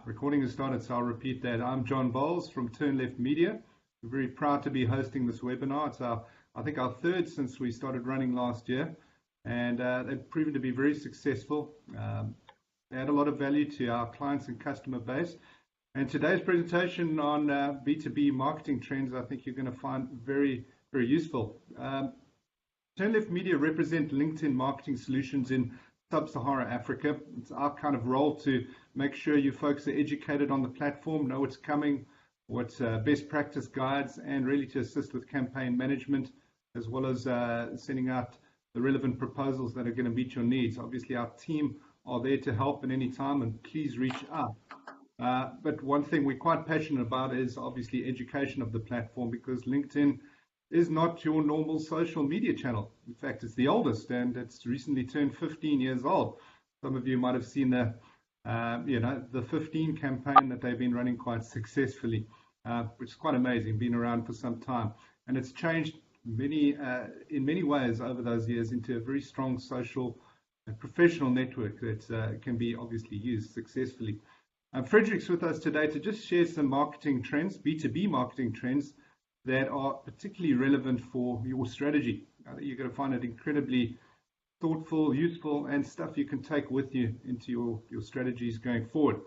Recording has started, so I'll repeat that. I'm John Bowles from Turn Left Media. We're very proud to be hosting this webinar. It's I think our third since we started running last year, and they've proven to be very successful. They add a lot of value to our clients and customer base. And today's presentation on B2B marketing trends, I think you're going to find very, very useful. Turn Left Media represent LinkedIn marketing solutions in Sub-Saharan Africa. It's our kind of role to make sure you folks are educated on the platform, know what's coming, what's best practice guides, and really to assist with campaign management, as well as sending out the relevant proposals that are going to meet your needs. Obviously, our team are there to help at any time, and please reach out. But one thing we're quite passionate about is obviously education of the platform, because LinkedIn is not your normal social media channel. In fact, it's the oldest, and it's recently turned 15 years old. Some of you might have seen the 15 campaign that they've been running quite successfully, which is quite amazing, been around for some time. And it's changed in many ways over those years into a very strong social and professional network that can be obviously used successfully. Frederick's with us today to just share some marketing trends, B2B marketing trends, that are particularly relevant for your strategy. You're going to find it incredibly thoughtful, useful, and stuff you can take with you into your strategies going forward.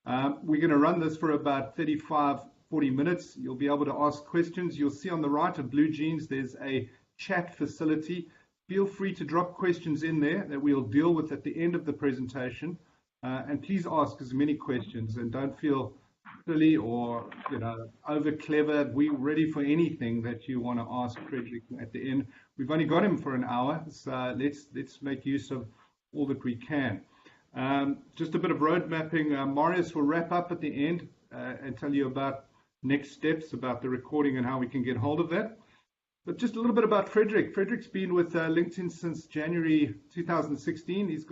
We're going to run this for about 35, 40 minutes. You'll be able to ask questions. You'll see on the right of Blue Jeans, there's a chat facility. Feel free to drop questions in there that we'll deal with at the end of the presentation. And please ask as many questions, and don't feel silly or over clever. We're ready for anything that you want to ask Frederick at the end. We've only got him for an hour, so let's make use of all that we can. Just a bit of road mapping. Marius will wrap up at the end and tell you about next steps, about the recording and how we can get hold of that. But just a little bit about Frederick. Frederick's been with LinkedIn since January 2016. He's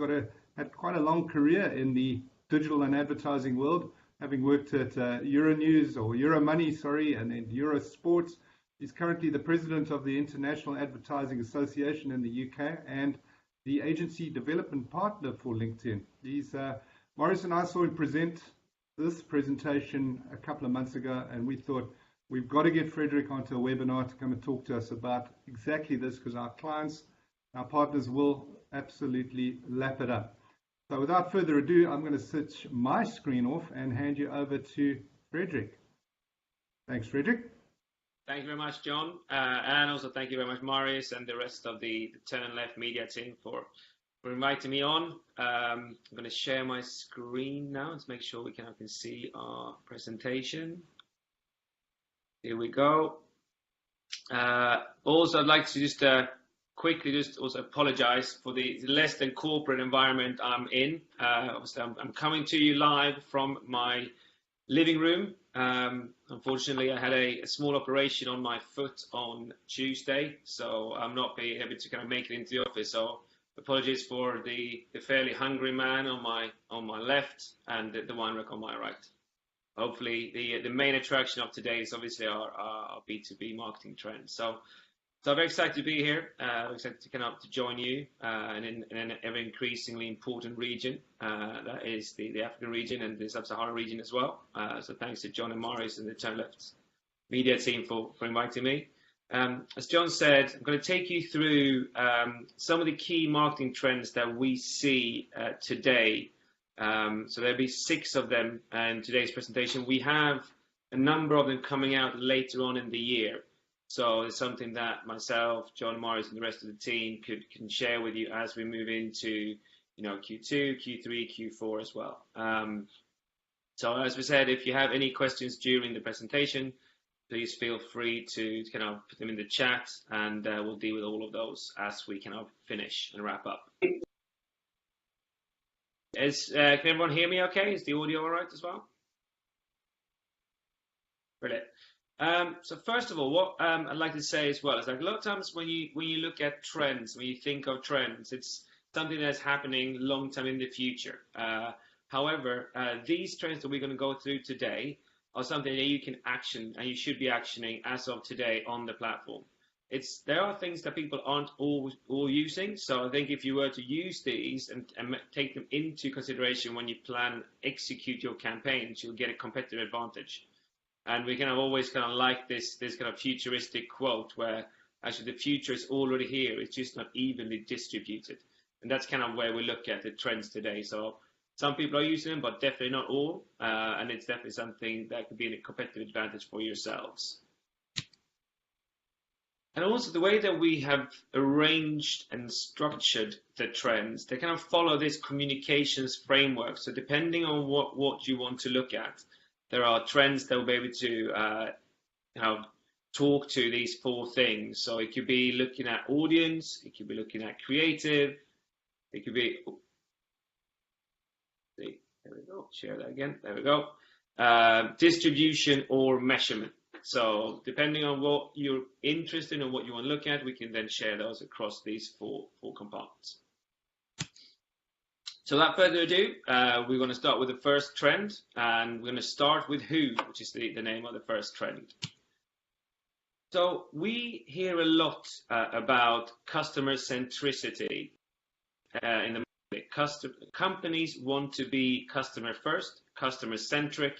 had quite a long career in the digital and advertising world, having worked at Euronews or Euromoney, and then Eurosports. He's currently the president of the International Advertising Association in the UK and the agency development partner for LinkedIn. Maurice and I saw him present this presentation a couple of months ago, and we thought we've got to get Frederick onto a webinar to come and talk to us about exactly this, because our clients, our partners will absolutely lap it up. So without further ado, I'm going to switch my screen off and hand you over to Frederick. Thanks, Frederick. Thank you very much, John. And also thank you very much, Marius, and the rest of the Turn Left Media team for inviting me on. I'm going to share my screen now to make sure we can see our presentation. Here we go. Also, I'd like to just quickly also apologize for the less than corporate environment I'm in. Obviously, I'm coming to you live from my living room. Unfortunately, I had a small operation on my foot on Tuesday, so I'm not being able to kind of make it into the office. So apologies for the fairly hungry man on my left and the wine rack on my right. Hopefully, the main attraction of today is obviously our B2B marketing trends. So I'm very excited to be here. Excited to to join you in an ever increasingly important region. That is the African region and the Sub-Saharan region as well. So thanks to John and Marius and the Turn Left Media team for inviting me. As John said, I'm going to take you through some of the key marketing trends that we see today. So there'll be 6 of them in today's presentation. We have a number of them coming out later on in the year. So it's something that myself, John, Marius, and the rest of the team can share with you as we move into Q2, Q3, Q4 as well. So as we said, if you have any questions during the presentation, please feel free to put them in the chat, and we'll deal with all of those as we finish and wrap up. Can everyone hear me okay? Is the audio all right as well? Brilliant. So first of all, what I'd like to say as well is like a lot of times when you look at trends, when you think of trends, it's something that's happening long term in the future. However, these trends that we're going to go through today are something that you can action and you should be actioning as of today on the platform. there are things that people aren't all using. So I think if you were to use these and take them into consideration when you plan, execute your campaigns, you'll get a competitive advantage. And we kind of always kind of like this kind of futuristic quote where actually the future is already here. It's just not evenly distributed. And that's kind of where we look at the trends today. So some people are using them, but definitely not all. And it's definitely something that could be a competitive advantage for yourselves. And also the way that we have arranged and structured the trends, they kind of follow this communications framework. So depending on what you want to look at, there are trends that will be able to talk to these 4 things. So it could be looking at audience, it could be looking at creative, it could be, there we go, share that again, there we go, distribution or measurement. So depending on what you're interested in and what you want to look at, we can then share those across these four compartments. So without further ado, we're going to start with the first trend, and we're going to start with who, which is the name of the first trend. So we hear a lot about customer centricity in the market. Companies want to be customer first, customer centric,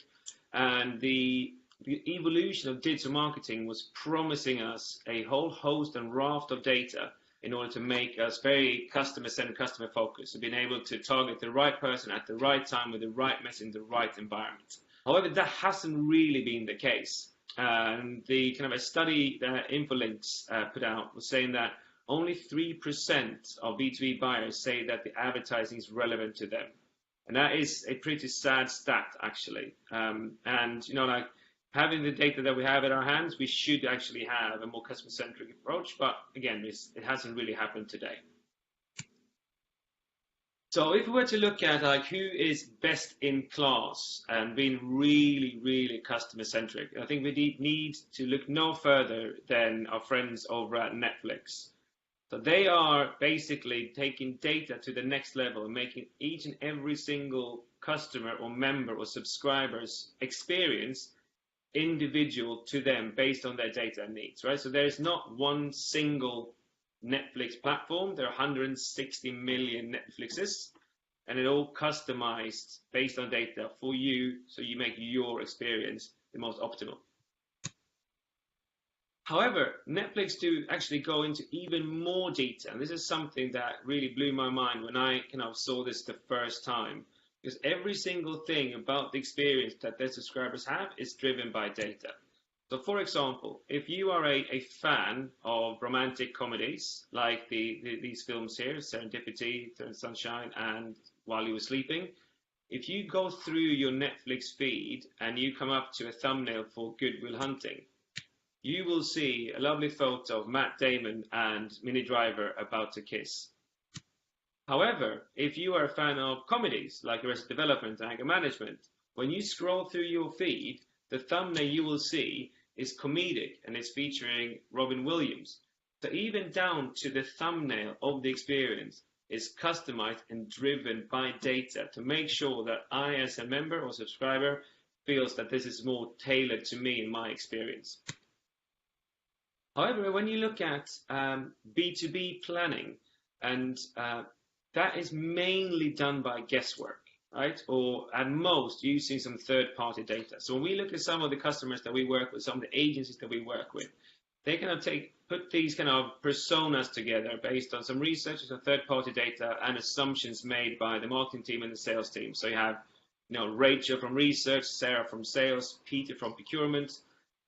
and the evolution of digital marketing was promising us a whole host and raft of data in order to make us very customer-centered, customer-focused, so being able to target the right person at the right time with the right message in the right environment. However, that hasn't really been the case. And the kind of a study that Infolinks put out was saying that only 3% of B2B buyers say that the advertising is relevant to them. And that is a pretty sad stat, actually. And, you know, like, having the data that we have at our hands, we should actually have a more customer-centric approach. But again, it hasn't really happened today. So if we were to look at like who is best in class and being really, really customer-centric, I think we need to look no further than our friends over at Netflix. So they are basically taking data to the next level and making each and every single customer or member or subscriber's experience individual to them based on their data and needs, right? So there is not one single Netflix platform. There are 160 million Netflixes, and it all customized based on data for you, so you make your experience the most optimal. However, Netflix do actually go into even more detail, and this is something that really blew my mind when I kind of saw this the first time. Because every single thing about the experience that their subscribers have is driven by data. So for example, if you are a fan of romantic comedies, like these films here, Serendipity, Eternal Sunshine, and While You Were Sleeping, if you go through your Netflix feed and you come up to a thumbnail for Good Will Hunting, you will see a lovely photo of Matt Damon and Minnie Driver about to kiss. However, if you are a fan of comedies like Arrested Development and Anger Management, when you scroll through your feed, the thumbnail you will see is comedic and it's featuring Robin Williams. So even down to the thumbnail of the experience is customized and driven by data to make sure that I, as a member or subscriber, feels that this is more tailored to me and my experience. However, when you look at B2B planning, and that is mainly done by guesswork, right? Or at most using some third-party data. So when we look at some of the customers that we work with, some of the agencies that we work with, they kind of put these kind of personas together based on some research, some third-party data, and assumptions made by the marketing team and the sales team. So you have, you know, Rachel from research, Sarah from sales, Peter from procurement.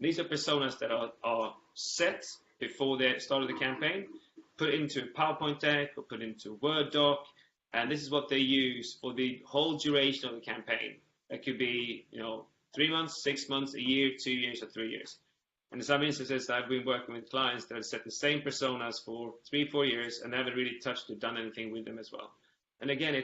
These are personas that are set before the start of the campaign, put into a PowerPoint deck or put into a Word doc, and this is what they use for the whole duration of the campaign. That could be, you know, 3 months, 6 months, a year, 2 years, or 3 years. And in some instances, I've been working with clients that have set the same personas for 3-4 years and haven't really touched or done anything with them as well. And again,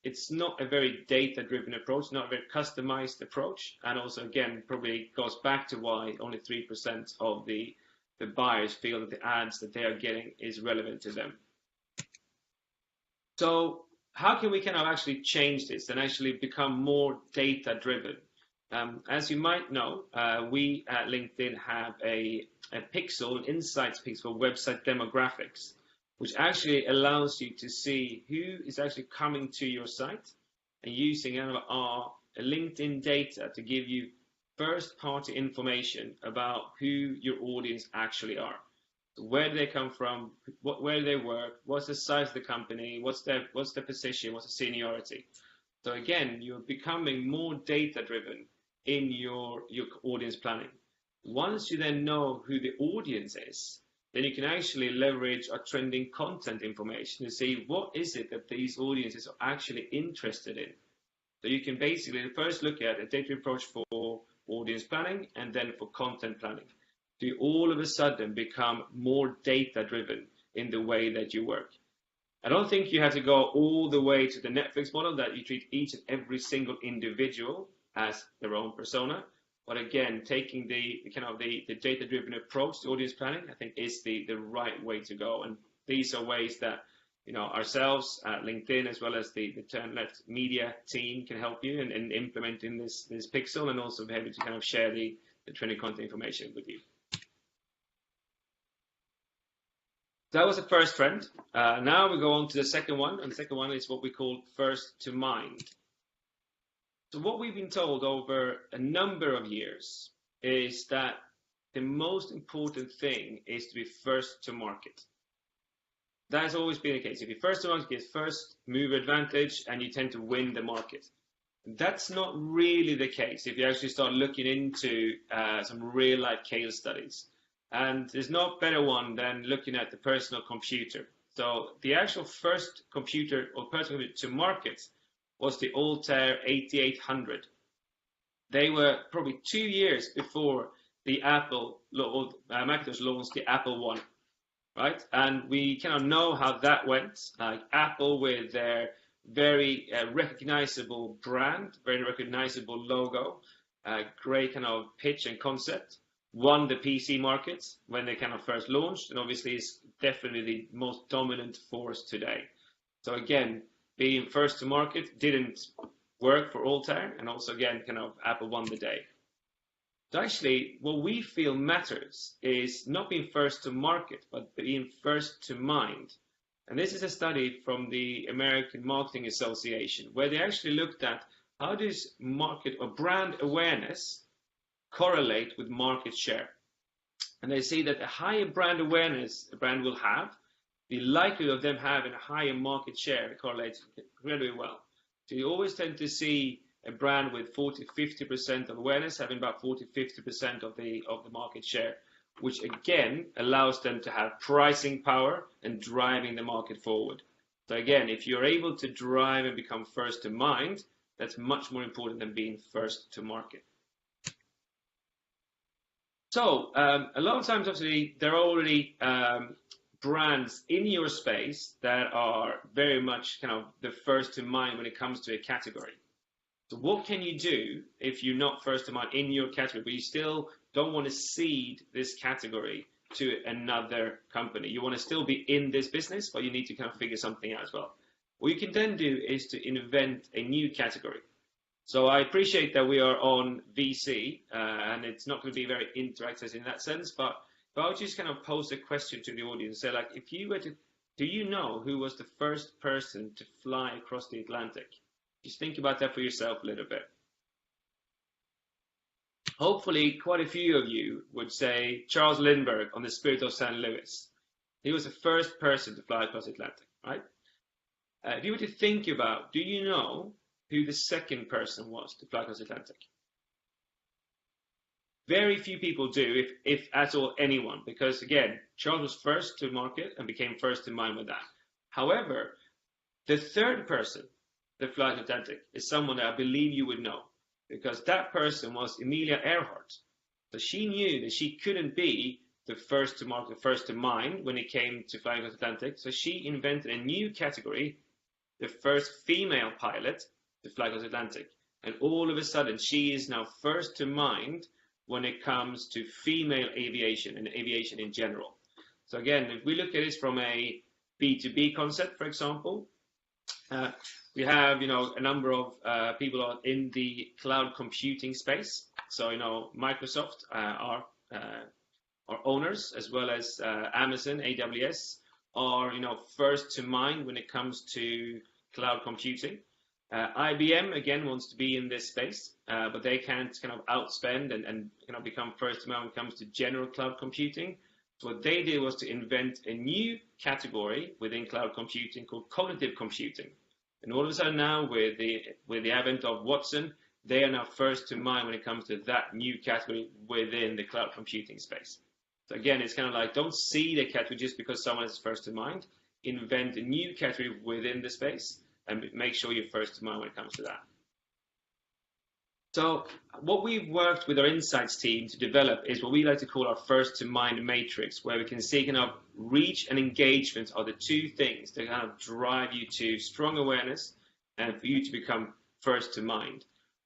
it's not a very data-driven approach, not a very customized approach, and also, again, probably goes back to why only 3% of the buyers feel that the ads that they are getting is relevant to them. So how can we kind of actually change this and actually become more data-driven? As you might know, we at LinkedIn have a pixel, an insights pixel, website demographics, which actually allows you to see who is actually coming to your site and using our LinkedIn data to give you first-party information about who your audience actually are. So where do they come from? Where do they work? What's the size of the company? What's their position? What's the seniority? So again, you're becoming more data-driven in your audience planning. Once you then know who the audience is, then you can actually leverage our trending content information to see what is it that these audiences are actually interested in. So you can basically first look at a data approach for audience planning and then for content planning. So you all of a sudden become more data-driven in the way that you work. I don't think you have to go all the way to the Netflix model that you treat each and every single individual as their own persona. But again, taking the data-driven approach to audience planning, I think is the right way to go. And these are ways that ourselves at LinkedIn, as well as the Turn Left Media team, can help you in implementing this pixel, and also be able to kind of share the trending content information with you. That was the first trend. Now we go on to the second one, and the second one is what we call first to mind. So what we've been told over a number of years is that the most important thing is to be first to market. That has always been the case. If you're first to market, you get first mover advantage and you tend to win the market. That's not really the case if you actually start looking into some real life case studies. And there's no better one than looking at the personal computer. So the actual first computer or personal computer to market was the Altair 8800. They were probably 2 years before the Macintosh launched the Apple One, right? And we kind of know how that went. Like Apple with their very recognizable brand, very recognizable logo, great kind of pitch and concept, won the PC market when they kind of first launched, and obviously is definitely the most dominant force today. So again, being first to market didn't work for Altair, and also again, kind of Apple won the day. So actually, what we feel matters is not being first to market, but being first to mind. And this is a study from the American Marketing Association, where they actually looked at how does market or brand awareness correlate with market share. And they see that the higher brand awareness a brand will have, the likelihood of them having a higher market share correlates really well. So you always tend to see a brand with 40-50% of awareness having about 40-50% of the market share, which again allows them to have pricing power and driving the market forward. So again, if you're able to drive and become first to mind, that's much more important than being first to market. So a lot of times, obviously, there are already brands in your space that are very much kind of the first to mind when it comes to a category. So what can you do if you're not first to mind in your category, but you still don't want to cede this category to another company? You want to still be in this business, but you need to kind of figure something out as well. What you can then do is to invent a new category. So I appreciate that we are on VC, and it's not going to be very interactive in that sense, but I'll just kind of pose a question to the audience. Say, like, if you were to, do you know who was the first person to fly across the Atlantic? Just think about that for yourself a little bit. Hopefully, quite a few of you would say Charles Lindbergh on the Spirit of St. Louis. He was the first person to fly across the Atlantic, right? If you were to think about, do you know who the second person was to fly across the Atlantic? Very few people do, if at all anyone, because again, Charles was first to market and became first in mind with that. However, the third person that flies the Atlantic is someone that I believe you would know, because that person was Amelia Earhart. So she knew that she couldn't be the first to market, first to mind when it came to flying across the Atlantic. So she invented a new category, the first female pilot to fly across the Atlantic. And all of a sudden, she is now first to mind when it comes to female aviation and aviation in general. So again, if we look at this from a B2B concept, for example, We have, a number of people in the cloud computing space. So, Microsoft are owners, as well as Amazon, AWS, are, first to mind when it comes to cloud computing. IBM, again, wants to be in this space, but they can't kind of outspend and become first to mind when it comes to general cloud computing. So what they did was to invent a new category within cloud computing called cognitive computing. And all of a sudden now, with the advent of Watson, they are now first to mind when it comes to that new category within the cloud computing space. So again, it's kind of like, don't see the category just because someone is first to mind. Invent a new category within the space and make sure you're first to mind when it comes to that. So what we've worked with our insights team to develop is what we like to call our first to mind matrix, where we can see kind of reach and engagement are the two things that kind of drive you to strong awareness and for you to become first to mind.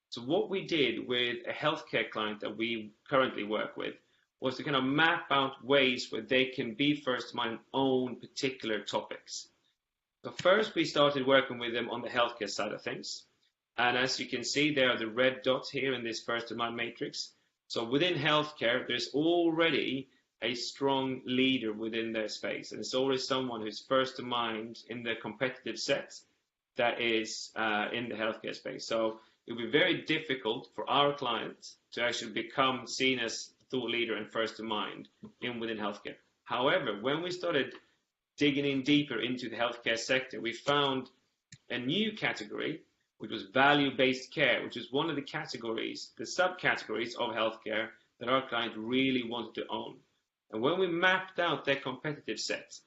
So what we did with a healthcare client that we currently work with was to kind of map out ways where they can be first to mind on particular topics. So first we started working with them on the healthcare side of things. And as you can see, there are the red dots here in this first to mind matrix. So within healthcare, there's already a strong leader within their space. And it's always someone who's first to mind in the competitive set that is in the healthcare space. So it will be very difficult for our clients to actually become seen as thought leader and first to mind within healthcare. However, when we started digging in deeper into the healthcare sector, we found a new category, which was value-based care, which is one of the categories, the subcategories of healthcare that our client really wanted to own. And when we mapped out their competitive set,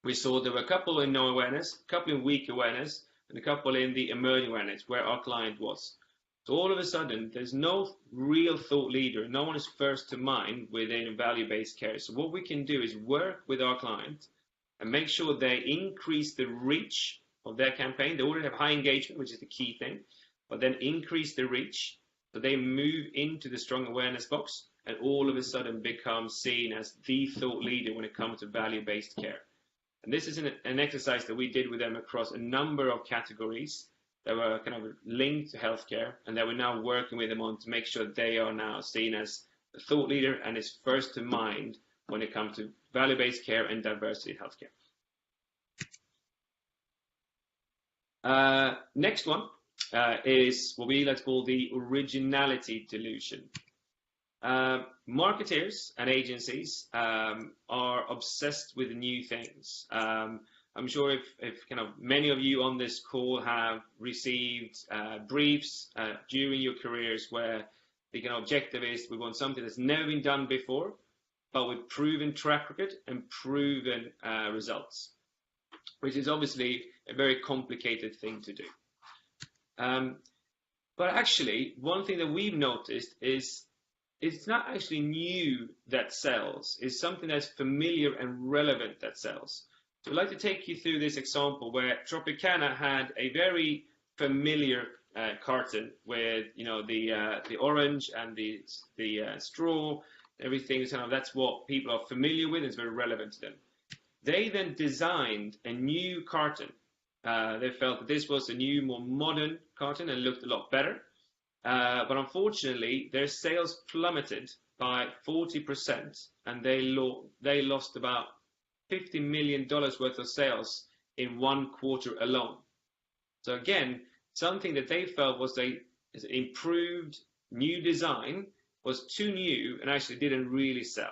we saw there were a couple in no awareness, a couple in weak awareness, and a couple in the emerging awareness where our client was. So all of a sudden, there's no real thought leader. No one is first to mind within value-based care. So what we can do is work with our client and make sure they increase the reach of their campaign. They already have high engagement, which is the key thing, but then increase the reach so they move into the strong awareness box and all of a sudden become seen as the thought leader when it comes to value-based care. And this is an exercise that we did with them across a number of categories that were kind of linked to healthcare, and that we're now working with them on to make sure they are now seen as a thought leader and is first to mind when it comes to value-based care and diversity in healthcare. Next one is what we like to call the originality delusion. Marketers and agencies are obsessed with new things. I'm sure if kind of many of you on this call have received briefs during your careers where the kind of objective is we want something that's never been done before, but with proven track record and proven results, which is obviously a very complicated thing to do. But actually, one thing that we've noticed is it's not actually new that sells. It's something that's familiar and relevant that sells. So I'd like to take you through this example where Tropicana had a very familiar carton with the orange and the straw, everything. So that's what people are familiar with. It's very relevant to them. They then designed a new carton. They felt that this was a new, more modern carton and looked a lot better. But unfortunately, their sales plummeted by 40%, and they lost about $50 million worth of sales in one quarter alone. So again, something that they felt was an improved new design was too new and actually didn't really sell.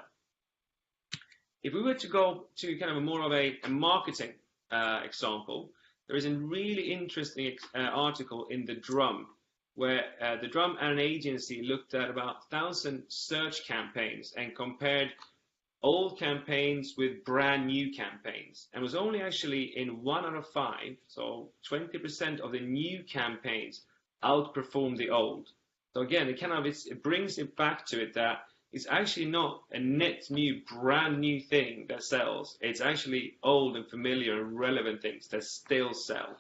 If we were to go to kind of more of a marketing example, there is a really interesting article in The Drum, where The Drum and an agency looked at about 1,000 search campaigns and compared old campaigns with brand new campaigns, and was only actually in 1 out of 5, so 20% of the new campaigns outperformed the old. So again, it brings it back to it that it's actually not a net new, brand new thing that sells. It's actually old and familiar and relevant things that still sell.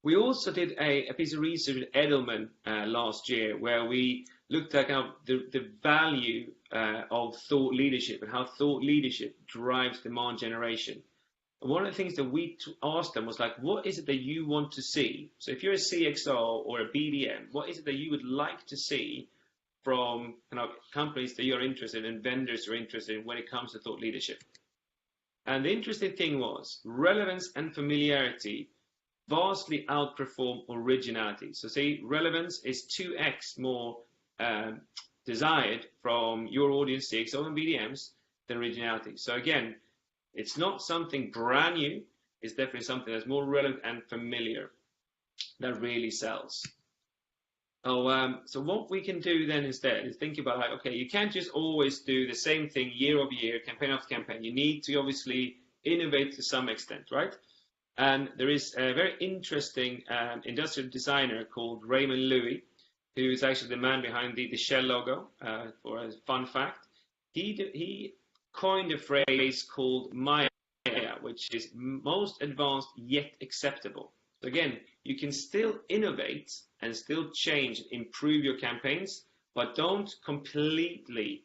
We also did a piece of research with Edelman last year, where we looked at kind of the value of thought leadership and how thought leadership drives demand generation. And one of the things that we asked them was like, what is it that you want to see? So if you're a CXO or a BDM, what is it that you would like to see from companies that you're interested in, vendors you're interested in when it comes to thought leadership? And the interesting thing was relevance and familiarity vastly outperform originality. So say relevance is 2x more desired from your audience, CXO and BDMs, than originality. So again, it's not something brand new. It's definitely something that's more relevant and familiar that really sells. So what we can do then instead is think about, like, okay, you can't just always do the same thing year over year, campaign after campaign. You need to obviously innovate to some extent, right? And there is a very interesting industrial designer called Raymond Louis, who is actually the man behind the Shell logo. For a fun fact, he coined a phrase called MAIA, which is most advanced yet acceptable. So again, you can still innovate and still change, improve your campaigns, but don't completely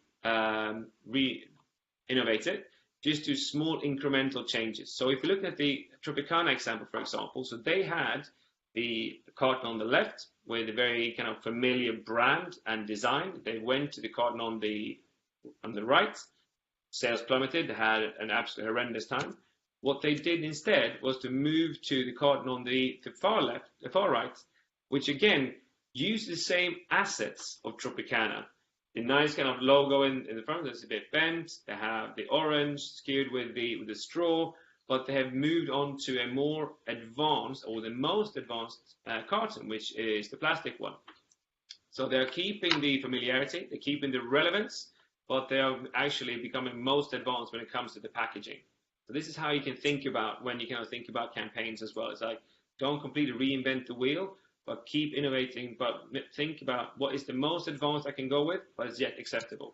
re-innovate it. Just do small incremental changes. So if you look at the Tropicana example, for example, so they had the carton on the left with a very kind of familiar brand and design. They went to the carton on the right. Sales plummeted. They had an absolutely horrendous time. What they did instead was to move to the carton on the far left, the far right, which again used the same assets of Tropicana. The nice kind of logo in the front that's a bit bent. They have the orange skewed with the straw, but they have moved on to a more advanced, or the most advanced carton, which is the plastic one. So they're keeping the familiarity, they're keeping the relevance, but they are actually becoming most advanced when it comes to the packaging. So this is how you can think about when you kind of think about campaigns as well. It's like, don't completely reinvent the wheel, but keep innovating, but think about what is the most advanced I can go with, but is yet acceptable.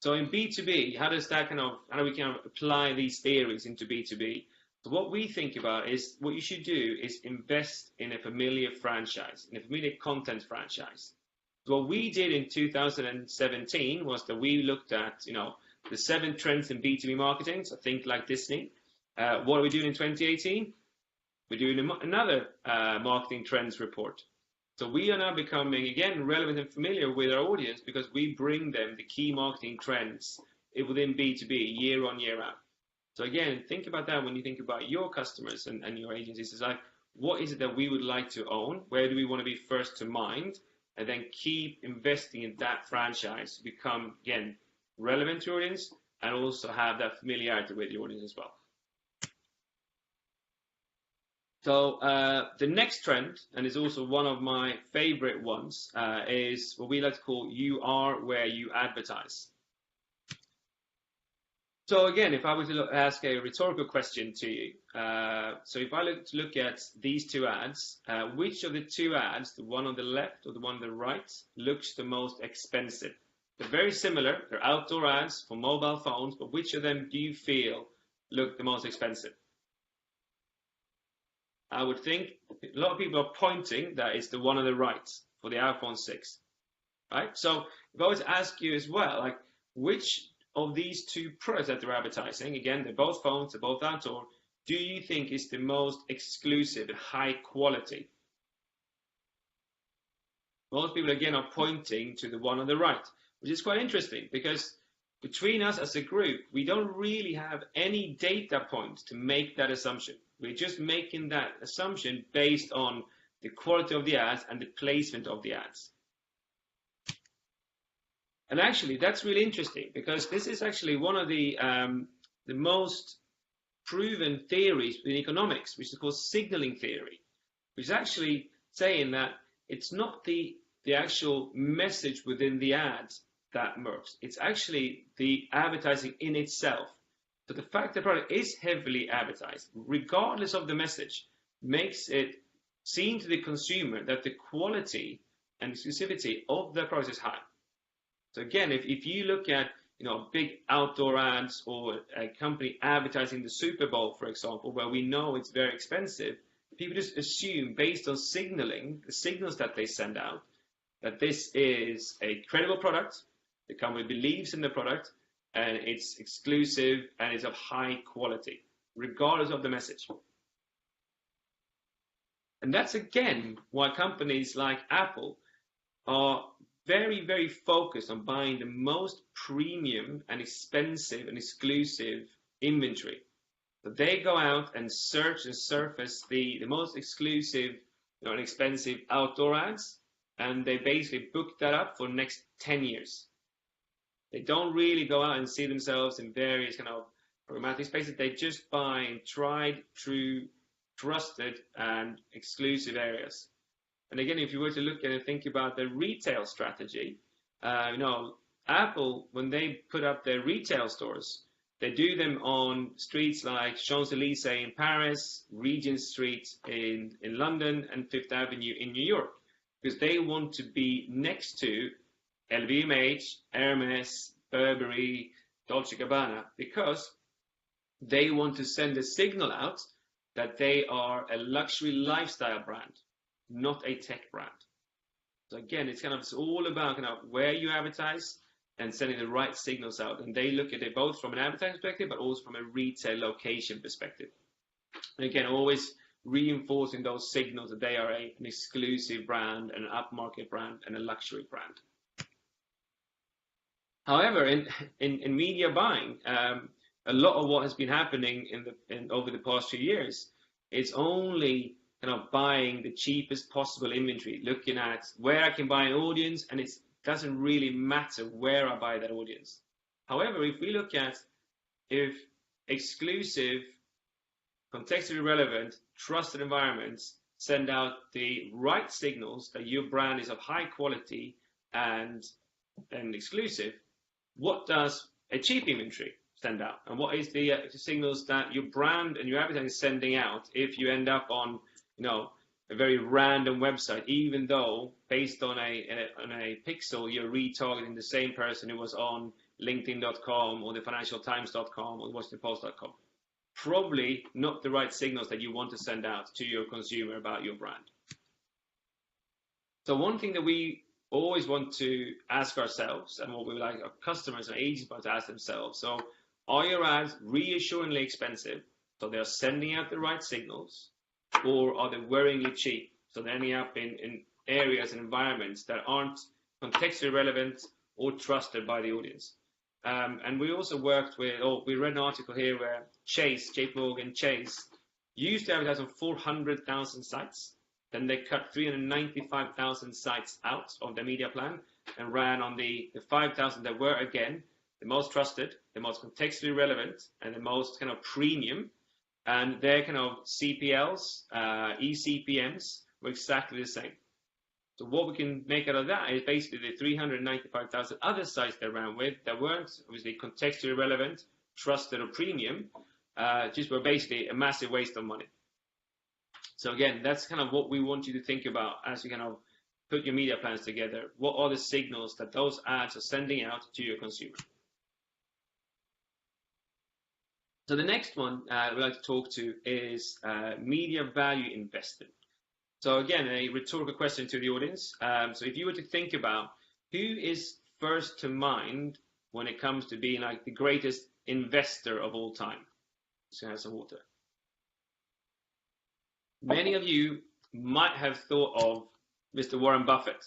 So in B2B, how do we kind of apply these theories into B2B? So what we think about is, what you should do is invest in a familiar franchise, in a familiar content franchise. So what we did in 2017 was that we looked at, the 7 trends in B2B marketing. So think like Disney. What are we doing in 2018? We're doing another marketing trends report. So we are now becoming, again, relevant and familiar with our audience because we bring them the key marketing trends within B2B year on, year out. So again, think about that when you think about your customers and your agencies. It's like, what is it that we would like to own? Where do we want to be first to mind? And then keep investing in that franchise to become, again, relevant to your audience and also have that familiarity with your audience as well. So the next trend, and is also one of my favorite ones, is what we like to call you are where you advertise. So again, if I were to ask a rhetorical question to you, so if I look at these 2 ads, which of the 2 ads, the one on the left or the one on the right, looks the most expensive? They're very similar. They're outdoor ads for mobile phones, but which of them do you feel look the most expensive? I would think a lot of people are pointing that it's the one on the right for the iPhone 6, right? So if I was to ask you as well, like, which of these 2 products that they're advertising, again, they're both phones, they're both outdoor, do you think is the most exclusive and high quality? Most people, again, are pointing to the one on the right, which is quite interesting because between us as a group, we don't really have any data points to make that assumption. We're just making that assumption based on the quality of the ads and the placement of the ads. And actually, that's really interesting because this is actually one of the most proven theories in economics, which is called signaling theory, which is actually saying that it's not the actual message within the ads that works. It's actually the advertising in itself. So the fact the product is heavily advertised, regardless of the message, makes it seem to the consumer that the quality and exclusivity of the product is high. So again, if you look at big outdoor ads or a company advertising the Super Bowl, for example, where we know it's very expensive, people just assume based on signaling, the signals that they send out, that this is a credible product, the company believes in the product, and it's exclusive and it's of high quality. regardless of the message. And that's again why companies like Apple are very, very focused on buying the most premium and expensive and exclusive inventory. So they go out and search and surface the most exclusive, and expensive outdoor ads, and they basically book that up for the next 10 years. They don't really go out and see themselves in various kind of programmatic spaces. They just buy tried, true, trusted, and exclusive areas. And again, if you were to look at and think about the retail strategy, Apple, when they put up their retail stores, they do them on streets like Champs-Élysées in Paris, Regent Street in London, and Fifth Avenue in New York, because they want to be next to LVMH, Hermes, Burberry, Dolce & Gabbana, because they want to send a signal out that they are a luxury lifestyle brand, not a tech brand. So again, it's all about where you advertise and sending the right signals out. And they look at it both from an advertising perspective, but also from a retail location perspective. And again, always reinforcing those signals that they are an exclusive brand, an upmarket brand, and a luxury brand. However, in media buying, a lot of what has been happening over the past few years, it's only buying the cheapest possible inventory, looking at where I can buy an audience, and it doesn't really matter where I buy that audience. However, if we look at if exclusive, contextually relevant, trusted environments send out the right signals that your brand is of high quality and exclusive, what does a cheap inventory send out? And what is the signals that your brand and your advertising is sending out if you end up on a very random website, even though based on a pixel you're retargeting the same person who was on LinkedIn.com or the FinancialTimes.com or WashingtonPost.com? Probably not the right signals that you want to send out to your consumer about your brand. So one thing that we always want to ask ourselves, and what we would like our customers and agents to ask themselves, so are your ads reassuringly expensive, so they're sending out the right signals, or are they worryingly cheap, so they're ending up in areas and environments that aren't contextually relevant or trusted by the audience? And we also worked with, we read an article here where JP Morgan Chase used to advertise on 400,000 sites. Then they cut 395,000 sites out of their media plan and ran on the 5,000 that were, again, the most trusted, the most contextually relevant, and the most premium. And their CPLs, eCPMs were exactly the same. So what we can make out of that is basically the 395,000 other sites they ran with that weren't obviously contextually relevant, trusted, or premium, just were basically a massive waste of money. So again, that's what we want you to think about as you put your media plans together. What are the signals that those ads are sending out to your consumer? So the next one we'd like to talk to is media value investing. So again, a rhetorical question to the audience. So if you were to think about who is first to mind when it comes to being the greatest investor of all time? Just gonna have some water. Many of you might have thought of Mr. Warren Buffett.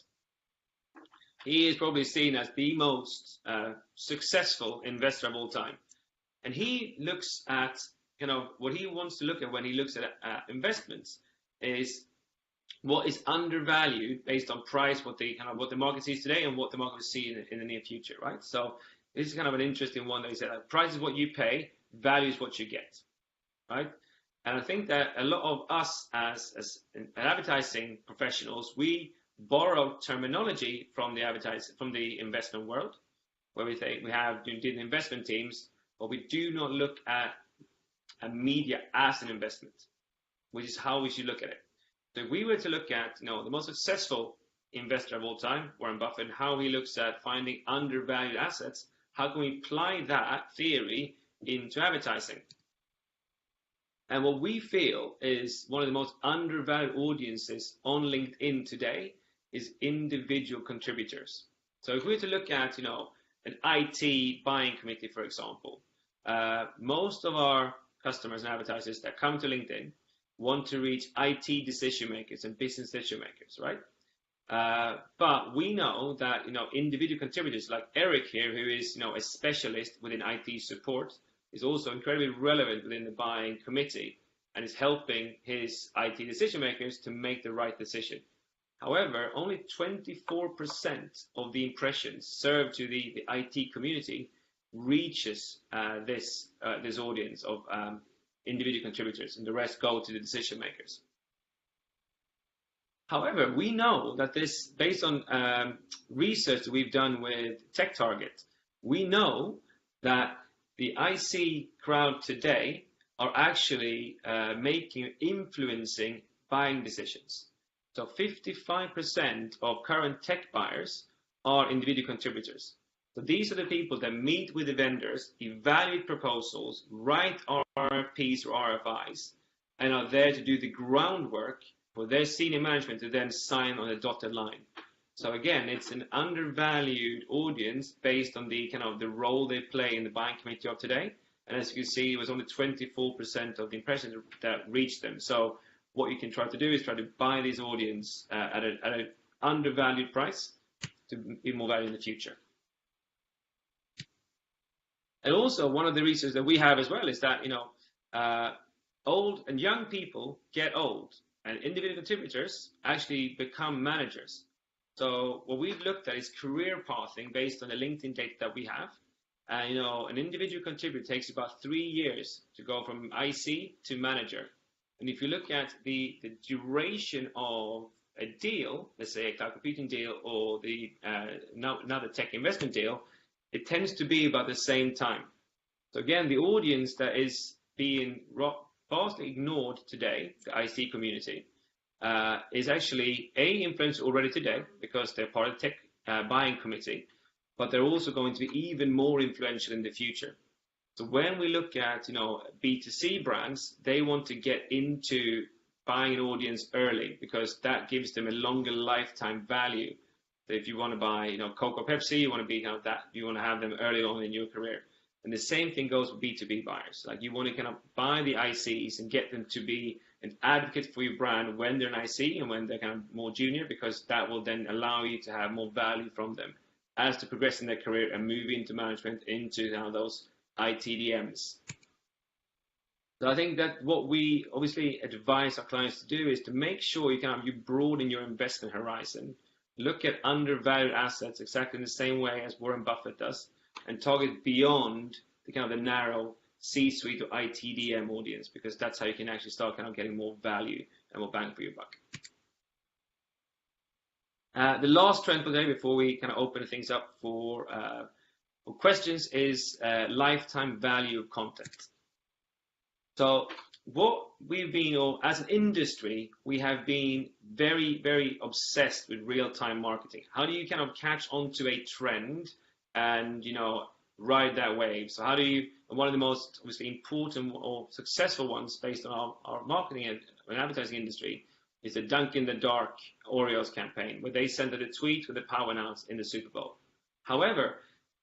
He is probably seen as the most successful investor of all time. And he looks at, what he wants to look at when he looks at investments is what is undervalued based on price, what the market sees today and what the market will see in the near future, right? So this is an interesting one that he said, price is what you pay, value is what you get, right? And I think that a lot of us as advertising professionals, we borrow terminology from the investment world, where we say we have different investment teams, but we do not look at a media as an investment, which is how we should look at it. So if we were to look at the most successful investor of all time, Warren Buffett, and how he looks at finding undervalued assets, how can we apply that theory into advertising? And what we feel is one of the most undervalued audiences on LinkedIn today is individual contributors. So if we were to look at an IT buying committee, for example, most of our customers and advertisers that come to LinkedIn want to reach IT decision makers and business decision makers, right? But we know that individual contributors like Eric here, who is a specialist within IT support, is also incredibly relevant within the buying committee and is helping his IT decision makers to make the right decision. However, only 24% of the impressions served to the IT community reaches this audience of individual contributors, and the rest go to the decision makers. However, we know that this, based on research that we've done with TechTarget, we know that the IC crowd today are actually influencing buying decisions. So 55% of current tech buyers are individual contributors. So these are the people that meet with the vendors, evaluate proposals, write RFPs or RFIs, and are there to do the groundwork for their senior management to then sign on a dotted line. So again, it's an undervalued audience based on the the role they play in the buying committee of today. And as you can see, it was only 24% of the impressions that reached them. So what you can try to do is try to buy this audience at an undervalued price to be more valuable in the future. And also, one of the reasons that we have as well is that old and young people get old, and individual contributors actually become managers. So what we've looked at is career pathing based on the LinkedIn data that we have. An individual contributor takes about 3 years to go from IC to manager. And if you look at the duration of a deal, let's say a cloud computing deal or another tech investment deal, it tends to be about the same time. So again, the audience that is being vastly ignored today, the IC community, is actually influenced already today because they're part of the tech buying committee, but they're also going to be even more influential in the future. So when we look at B2C brands, they want to get into buying an audience early because that gives them a longer lifetime value. So if you want to buy Coke or Pepsi, you want to be you want to have them early on in your career. And the same thing goes with B2B buyers. Like you want to buy the ICs and get them to be an advocate for your brand when they're an IC and when they're more junior, because that will then allow you to have more value from them as they progress in their career and move into management, into those ITDMs. So I think that what we obviously advise our clients to do is to make sure you broaden your investment horizon, look at undervalued assets exactly in the same way as Warren Buffett does, and target beyond the narrow C-suite or ITDM audience, because that's how you can actually start getting more value and more bang for your buck. The last trend for today, before we open things up for questions, is lifetime value of content. So what we've been, or as an industry, we have been very, very obsessed with real-time marketing. How do you catch onto a trend and ride that wave? So how do you, and one of the most obviously important or successful ones based on our marketing and advertising industry is the Dunk in the Dark Orioles campaign, where they sent out a tweet with a power announce in the Super Bowl. However,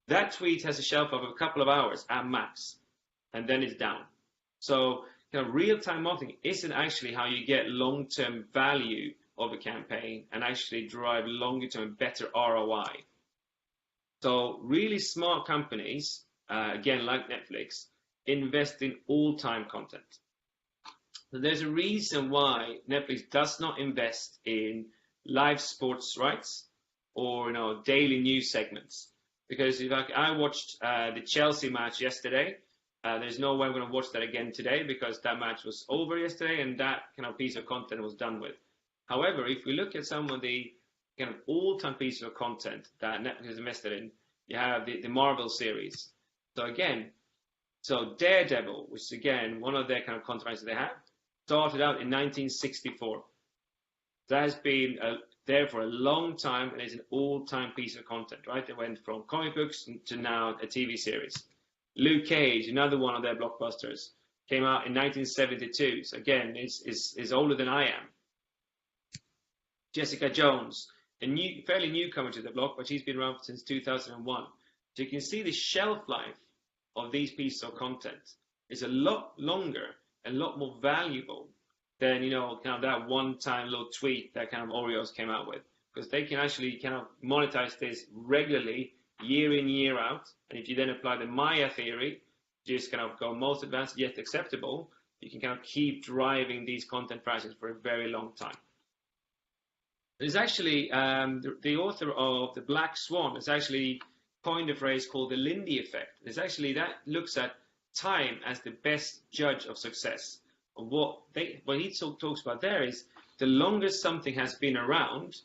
that tweet has a shelf life of a couple of hours at max, and then it's down. So real-time marketing isn't actually how you get long-term value of a campaign and actually drive longer-term better ROI. So really smart companies, again, like Netflix, invest in all-time content. So there's a reason why Netflix does not invest in live sports rights or daily news segments. Because if I watched the Chelsea match yesterday, there's no way I'm going to watch that again today because that match was over yesterday and that piece of content was done with. However, if we look at some of the all-time pieces of content that Netflix has invested in, you have the Marvel series. So Daredevil, which is again one of their content they have, started out in 1964. That has been there for a long time and is an all-time piece of content, right? They went from comic books to now a TV series. Luke Cage, another one of their blockbusters, came out in 1972. So again, is older than I am. Jessica Jones, a fairly newcomer to the block, but she's been around since 2001. So you can see the shelf life of these pieces of content. is a lot longer, a lot more valuable than, you know, kind of that one-time little tweet that kind of Oreos came out with, because they can actually kind of monetize this regularly, year in, year out. And if you then apply the Maya theory, just kind of go most advanced yet acceptable, you can kind of keep driving these content prices for a very long time. There's actually the author of The Black Swan has actually coined a phrase called the Lindy effect. There's actually that looks at time as the best judge of success. What he talks about there is the longer something has been around,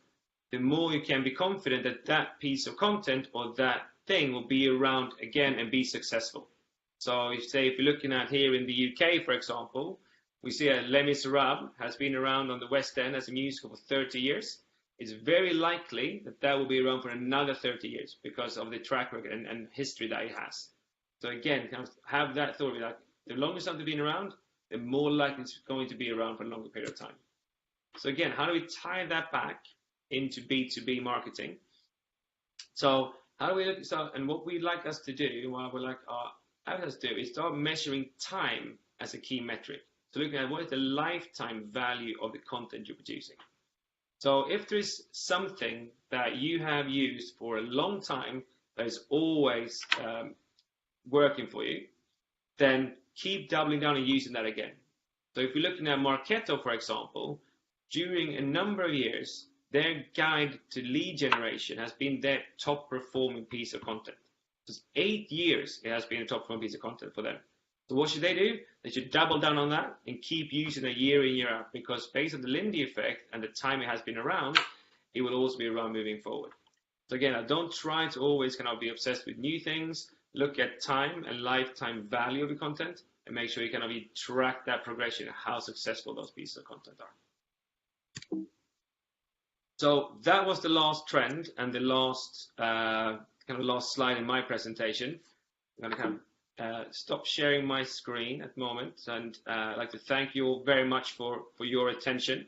the more you can be confident that that piece of content or that thing will be around again and be successful. So if you're looking at here in the UK, for example, we see that Les Miserables has been around on the West End as a musical for 30 years. It's very likely that that will be around for another 30 years because of the track record and history that it has. So again, kind of have that thought, like the longer something's been around, the more likely it's going to be around for a longer period of time. So again, how do we tie that back into B2B marketing? So how do we look? And what we like us to do, what we like our advertisers to do, is start measuring time as a key metric. So looking at what is the lifetime value of the content you're producing. So if there is something that you have used for a long time that is always working for you, then keep doubling down and using that again. So if we're looking at Marketo, for example, during a number of years, their guide to lead generation has been their top performing piece of content. Just 8 years it has been a top performing piece of content for them. So what should they do? They should double down on that and keep using it year in, year out, because based on the Lindy effect and the time it has been around, it will also be around moving forward. So again, I don't try to always kind of be obsessed with new things. Look at time and lifetime value of the content and make sure you kind of track that progression and how successful those pieces of content are. So that was the last trend and the last last slide in my presentation. I'm going to kind of stop sharing my screen at the moment, and I'd like to thank you all very much for your attention.